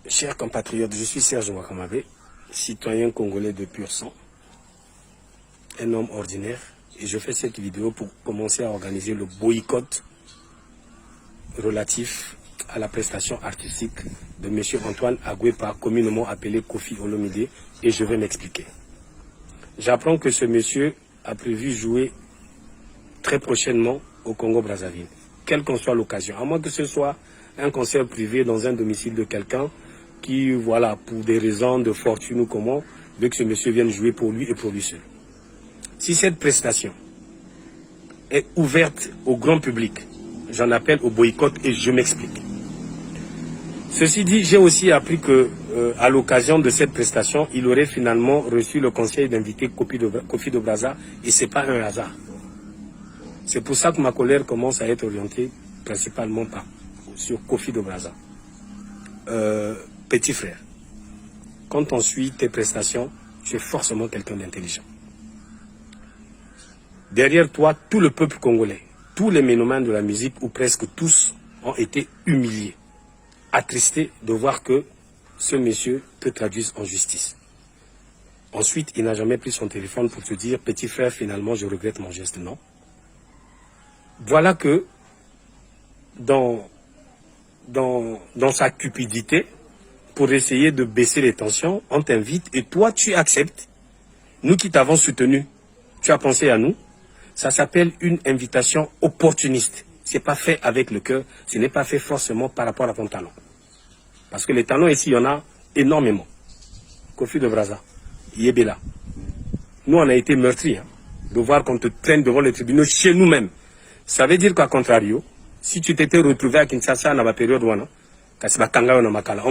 Chers compatriotes, je suis Serge Ouakamabé, citoyen congolais de pur sang, un homme ordinaire, et je fais cette vidéo pour commencer à organiser le boycott relatif à la prestation artistique de M. Antoine Agwepa, communément appelé Kofi Olomide, et je vais m'expliquer. J'apprends que ce monsieur a prévu jouer très prochainement au Congo-Brazzaville, quelle qu'en soit l'occasion, à moins que ce soit un concert privé dans un domicile de quelqu'un qui, voilà, pour des raisons de fortune ou comment, veut que ce monsieur vienne jouer pour lui et pour lui seul. Si cette prestation est ouverte au grand public, j'en appelle au boycott et je m'explique. Ceci dit, j'ai aussi appris que à l'occasion de cette prestation, il aurait finalement reçu le conseil d'inviter Kofi de Brazza et ce n'est pas un hasard. C'est pour ça que ma colère commence à être orientée principalement sur Kofi de Brazza. Petit frère, quand on suit tes prestations, tu es forcément quelqu'un d'intelligent. Derrière toi, tout le peuple congolais, tous les mélomanes de la musique, ou presque tous, ont été humiliés, attristés de voir que ce monsieur te traduise en justice. Ensuite, il n'a jamais pris son téléphone pour te dire « Petit frère, finalement, je regrette mon geste. » Non. Voilà que, dans sa cupidité, pour essayer de baisser les tensions, on t'invite et toi, tu acceptes. Nous qui t'avons soutenu, tu as pensé à nous. Ça s'appelle une invitation opportuniste. Ce n'est pas fait avec le cœur, ce n'est pas fait forcément par rapport à ton talent. Parce que les talents ici, il y en a énormément. Kofi de Brazza, Yebela. Nous, on a été meurtris de voir qu'on te traîne devant les tribunaux chez nous-mêmes. Ça veut dire qu'à contrario, si tu t'étais retrouvé à Kinshasa dans la période où on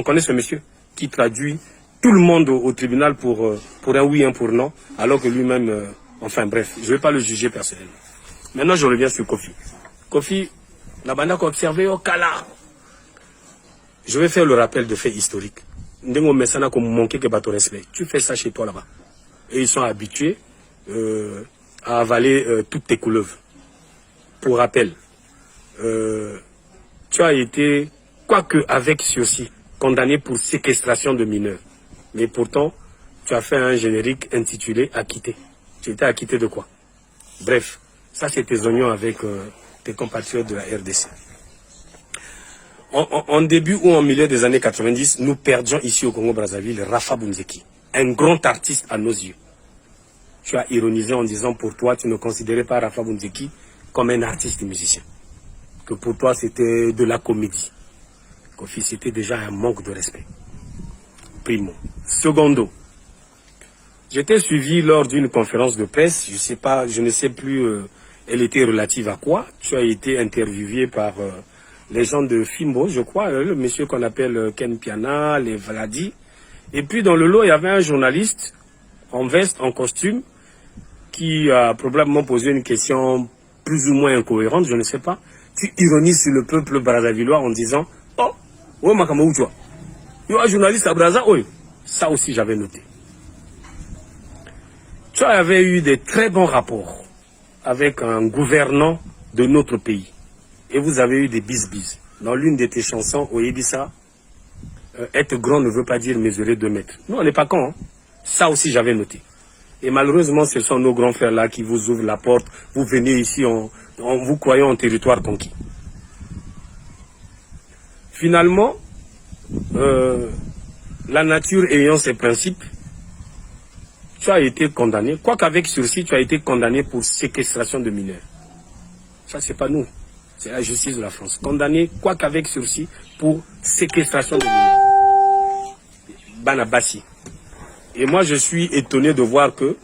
connaît ce monsieur qui traduit tout le monde au tribunal pour un oui, un pour non, alors que lui-même, enfin bref, je ne vais pas le juger personnellement. Maintenant, je reviens sur Kofi. Kofi, la bande a observé au Kala. Je vais faire le rappel de faits historiques. Tu fais ça chez toi là-bas. Et ils sont habitués à avaler toutes tes couleuvres. Pour rappel, tu as été, quoique avec sursis, condamné pour séquestration de mineurs. Mais pourtant, tu as fait un générique intitulé « Acquitté ». Tu étais acquitté de quoi? Bref, ça c'est tes oignons avec tes compatriotes de la RDC. En début ou en milieu des années 90, nous perdions ici au Congo-Brazzaville Rafa Bunzeki, un grand artiste à nos yeux. Tu as ironisé en disant pour toi, tu ne considérais pas Rafa Bunzeki comme un artiste musicien. Que pour toi, c'était de la comédie. Kofi, c'était déjà un manque de respect. Primo. Secondo. J'étais suivi lors d'une conférence de presse, je ne sais plus, elle était relative à quoi. Tu as été interviewé par les gens de Fimbo, je crois, le monsieur qu'on appelle Ken Piana, les Vladi. Et puis dans le lot, il y avait un journaliste en veste, en costume, qui a probablement posé une question plus ou moins incohérente, je ne sais pas. Tu ironises sur le peuple brazzavillois en disant « Oh, ouais, Makama, où tu vois? Il y a un journaliste à Brazza, oui. » Ça aussi, j'avais noté. Tu avais eu des très bons rapports avec un gouvernant de notre pays. Et vous avez eu des bis-bis. Dans l'une de tes chansons, au Yebisa, être grand ne veut pas dire mesurer 2 mètres. Nous, on n'est pas cons. Hein? Ça aussi, j'avais noté. Et malheureusement, ce sont nos grands frères-là qui vous ouvrent la porte. Vous venez ici en vous croyant en territoire conquis. Finalement, la nature ayant ses principes, tu as été condamné, quoiqu'avec sursis, tu as été condamné pour séquestration de mineurs. Ça, c'est pas nous. C'est la justice de la France. Condamné, quoiqu'avec sursis, pour séquestration de mineurs. Banabassi. Et moi, je suis étonné de voir que,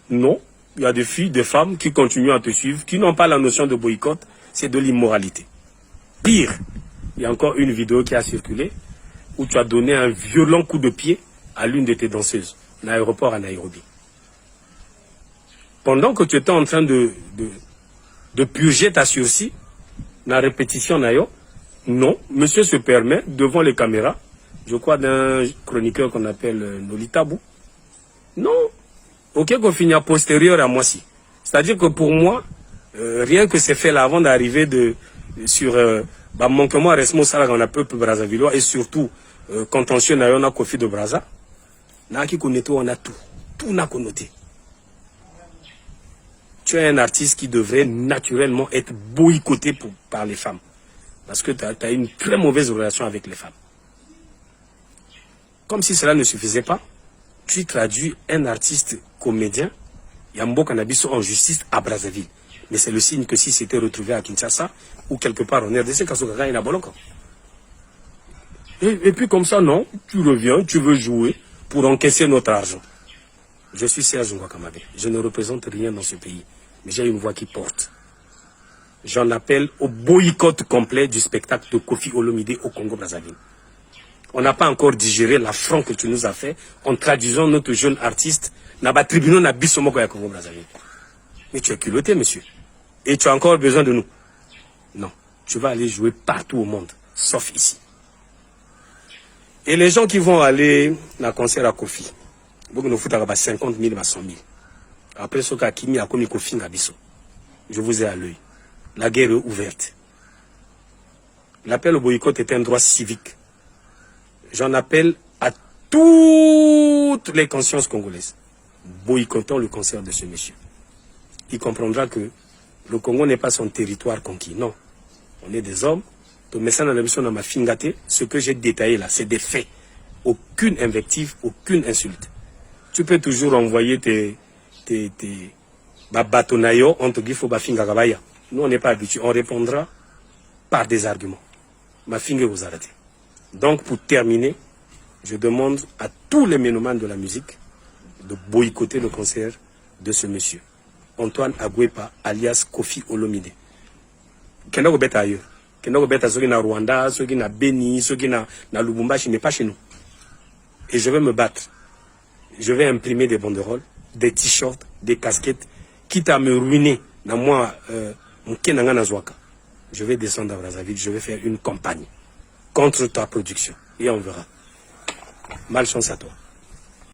non, il y a des filles, des femmes qui continuent à te suivre, qui n'ont pas la notion de boycott, c'est de l'immoralité. Pire, il y a encore une vidéo qui a circulé, où tu as donné un violent coup de pied à l'une de tes danseuses, à l'aéroport à Nairobi. Pendant que tu étais en train de purger ta sursis, la répétition nayo, non, monsieur se permet, devant les caméras, je crois d'un chroniqueur qu'on appelle Nolitabou. Non, ok qu'on finit à postérieur à moi si. C'est-à-dire que pour moi, rien que c'est fait là avant d'arriver sur manquement à responsable dans le peuple brazzavillois et surtout contentieux on a Kofi de Braza. On a tout. Tout n'a connoté. Tu es un artiste qui devrait naturellement être boycotté par les femmes. Parce que tu as une très mauvaise relation avec les femmes. Comme si cela ne suffisait pas, tu traduis un artiste comédien, Yambo Canabiso, en justice à Brazzaville. Mais c'est le signe que si c'était retrouvé à Kinshasa ou quelque part en RDC, il a bon. Et puis comme ça, non, tu reviens, tu veux jouer pour encaisser notre argent. Je suis Serge Ngouakamabe. Je ne représente rien dans ce pays. Mais j'ai une voix qui porte. J'en appelle au boycott complet du spectacle de Kofi Olomide au Congo-Brazzaville. On n'a pas encore digéré l'affront que tu nous as fait en traduisant notre jeune artiste Naba Tribunal Nabisomoko à Congo-Brazzaville. Mais tu es culotté, monsieur. Et tu as encore besoin de nous. Non. Tu vas aller jouer partout au monde, sauf ici. Et les gens qui vont aller dans le concert à Kofi, beaucoup nous foutent à 50 000 à 100 000. Après ce qu'a Kimi a commis Kofi Ngabiso, je vous ai à l'œil. La guerre est ouverte. L'appel au boycott est un droit civique. J'en appelle à toutes les consciences congolaises. Boycottons le concert de ce monsieur. Il comprendra que le Congo n'est pas son territoire conquis. Non. On est des hommes. Ce que j'ai détaillé là, c'est des faits. Aucune invective, aucune insulte. Tu peux toujours envoyer tes batonayo entre guillemets. Nous, on n'est pas habitués. On répondra par des arguments. Ma finger vous arrêtez. Donc, pour terminer, je demande à tous les ménomanes de la musique de boycotter le concert de ce monsieur. Antoine Agwepa, alias Kofi Olomide. Qu'il y en a ailleurs. Qu'il y en a ceux qui na Rwanda, ceux qui na Beni, ceux qui na Lubumbashi, mais pas chez nous. Et je vais me battre. Je vais imprimer des banderoles, des t-shirts, des casquettes, quitte à me ruiner dans moi, je vais descendre à Brazzaville, je vais faire une campagne contre ta production. Et on verra. Malchance à toi.